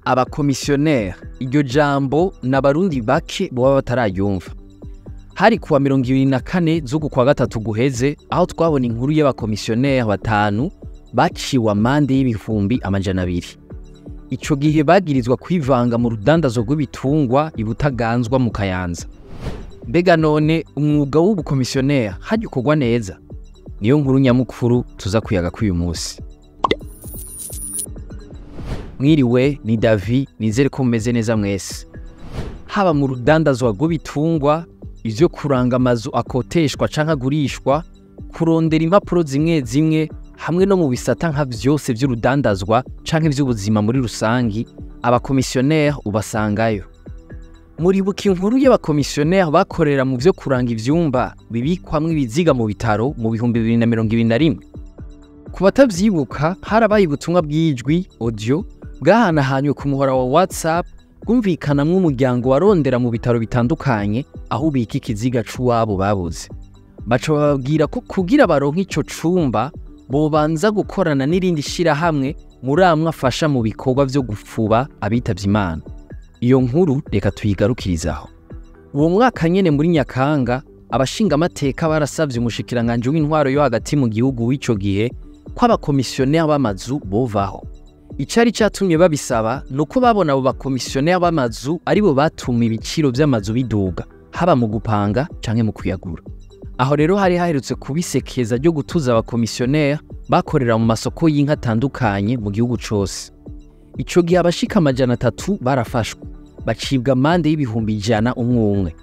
abakomisiyoneri iryo jambo n'abarundi bake boba batarayumva. Hari kuwa 24 z'uku kwa gatatu guheze aho twabona inkuru y'abakomisiyoneri batanu baciwe amande y'ibihumbi amajana 200. Ico gihe bagirizwa kwivanga mu rudandazo rw'ibitungwa ibutaganzwa mu Kayanza. Mbega none umwuga w'ubukomisiyoneri hajya ukorwa neza? Niyo nkuru nyamukuru tuza kuyaga k'uyu munsi. Mwiriwe, ni Davi, nizere ko mumeze neza mwese. Haba mu rudandazwa rw'ibitungwa, ivyo kuranga amazu akoteshwa canke agurishwa, kurondera impapuro zimwe zimwe, hamwe no mu bisata nka vyose vy'urudandazwa canke vy'ubuzima muri rusangi, abakomisiyoneri ubasangayo. Muribuka inkuru y'abakomisiyoneri bakorera mu vyo kuranga ivyumba bibikwamwo ibiziga mu bitaro mu 2021. Ku batavyibuka, harabaye ubutumwa bw'ijwi audio bwahanahanywe ku muhora wa WhatsApp bwumvikanamwo umuryango warondera mu bitaro bitandukanye aho ubika ikiziga c'uwabo babuze. Baca bababwira ko kugira baronke ico cumba bobanza gukorana n'irindi shirahamwe Muramwe afasha mu bikorwa vyo gufuba abitavye Imana. Iyo nkuru reka tuyigarukirizaho. Uwo mwaka nyene muri Nyakanga abashinga amateka barasavye umushikiranganje w'intwaro yo hagati mu gihugu w'ico gihe ko abakomisiyoneri b'amazu bovaho. Icari catumye babisaba nuko babona abo bakomisiyoneri b'amazu aribo batuma ibiciro vy'amazu biduga, haba mu gupanga canke mu kuyagura. Aho rero hari haherutse kubisekeza ryo gutuza abakomisiyoneri bakorera mu masoko y'inka atandukanye mu gihugu cose. Ico gihe abashika amajana 3 barafashwe, bacibwa amande y'ibihumbi 100 umwe.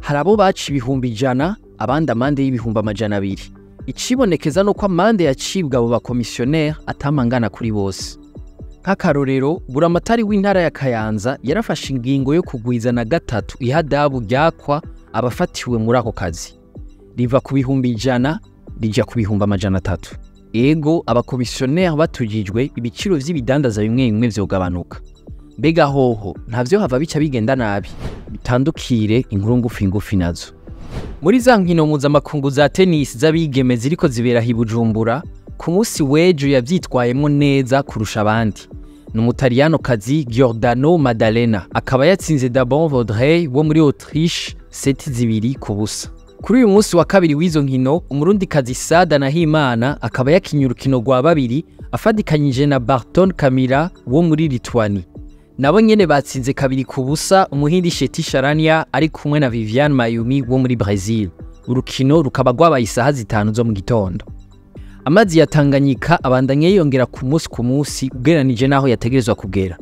Hari abo baci ibihumbi 100, abandi amande y'ibihumbi amajana 200. Icibonekeza nuko amande yacibwa abo bakomisiyoneri atamangana kuri bose. Nk'akarorero, buramatari w'intara ya Kayanza yarafashe ingingo yo kugwizana 3 ihadabu ryakwa abafatiwe muri ako kazi. Riva ku bihumbi 100 rija ku bihumbi amajana 3. Ego abakomisiyoneri batujijwe ibiciro vy'ibidandaza bimwe bimwe vyogabanuka. Mbega hoho ntavyo hava bica bigenda nabi, bitandukire inkuru ngufi nazo. Muri za nkino mpuzamakungu za tennis z'abigeme ziriko zibera hi Bujumbura, ku munsi w'ejo yavyitwayemo neza kurusha abandi. N'umutaliyano kazi Giordano Maddalena akaba yatsinze Dabon Vaudrey wo muri Autriche 7-2 Kuri uyu munsi wa kabiri w'izo nkino, umurundi kazi Sada na Himana akaba yakinye urukino rwa babiri afadikanyije na Barton Kamira wo muri Lituanie. Nabo nyene batsinze 2-0 umuhindi Sheti Sharania ari kumwe na Viviane Mayumi wo muri Brazil. Urukino rukaba rwabaye isaha 5 zo mu gitondo. Amazi ya Tanganyika abandanye yongera ku munsi ugeranije naho yategerezwa kugera.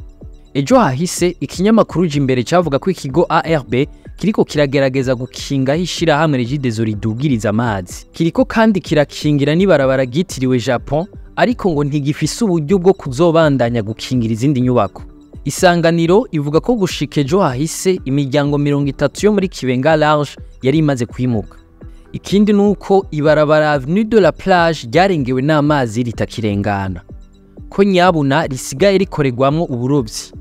Ejo hahise ikinyamakuru imbere cavuga ko ikigo ARB kiriko kiragerageza gukinga hishira hamwe Regidezo ridugiriza amazi. Kiriko kandi kirakingira nibarabara gitiriwe Japon, ariko ngo ntigifise uburyo bwo kuzobandanya gukingira izindi nyubako. Isanganiro ivuga ko gushika ejo hahise imiryango 30 yo muri Kibenga Large yari imaze kwimuka. Ikindi nuko ibarabara Avenue de la Plage ryarengewe n'amazi ritakirengana. Ko nyabuna risigaye rikoregwamwo uburovyi.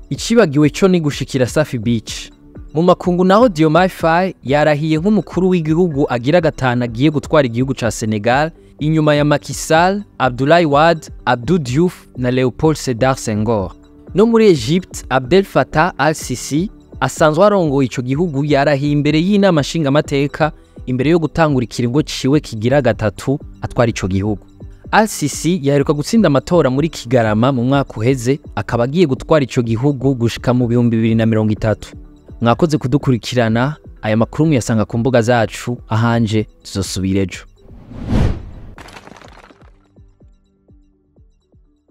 Icibagiwe cyo ni gushikira Safi Beach. Mu makungu naho Diomaye yarahiye nk'umukuru w'igihugu agira 5 agiye gutwara igihugu ca Senegal inyuma ya Macky Sall, Abdoulaye Wade, Abdou Diouf na Léopold Sédar Senghor. No muri Egypte, Abdel Fattah al-Sisi asanzwe arongoye ico gihugu yarahiye imbere y'inama nshinga amateka imbere yo gutangura ikiringo ciwe kigira 3 atwara ico gihugu. Al-Sisi yaheruka gutsinda amatora muri Kigarama mu mwaka uheze, akaba agiye gutwara ico gihugu gushika mu 2030. Mwakoze kudukurikirana, aya makuru muyasanga ku mbuga zacu, ahanje tuzosubira ejo.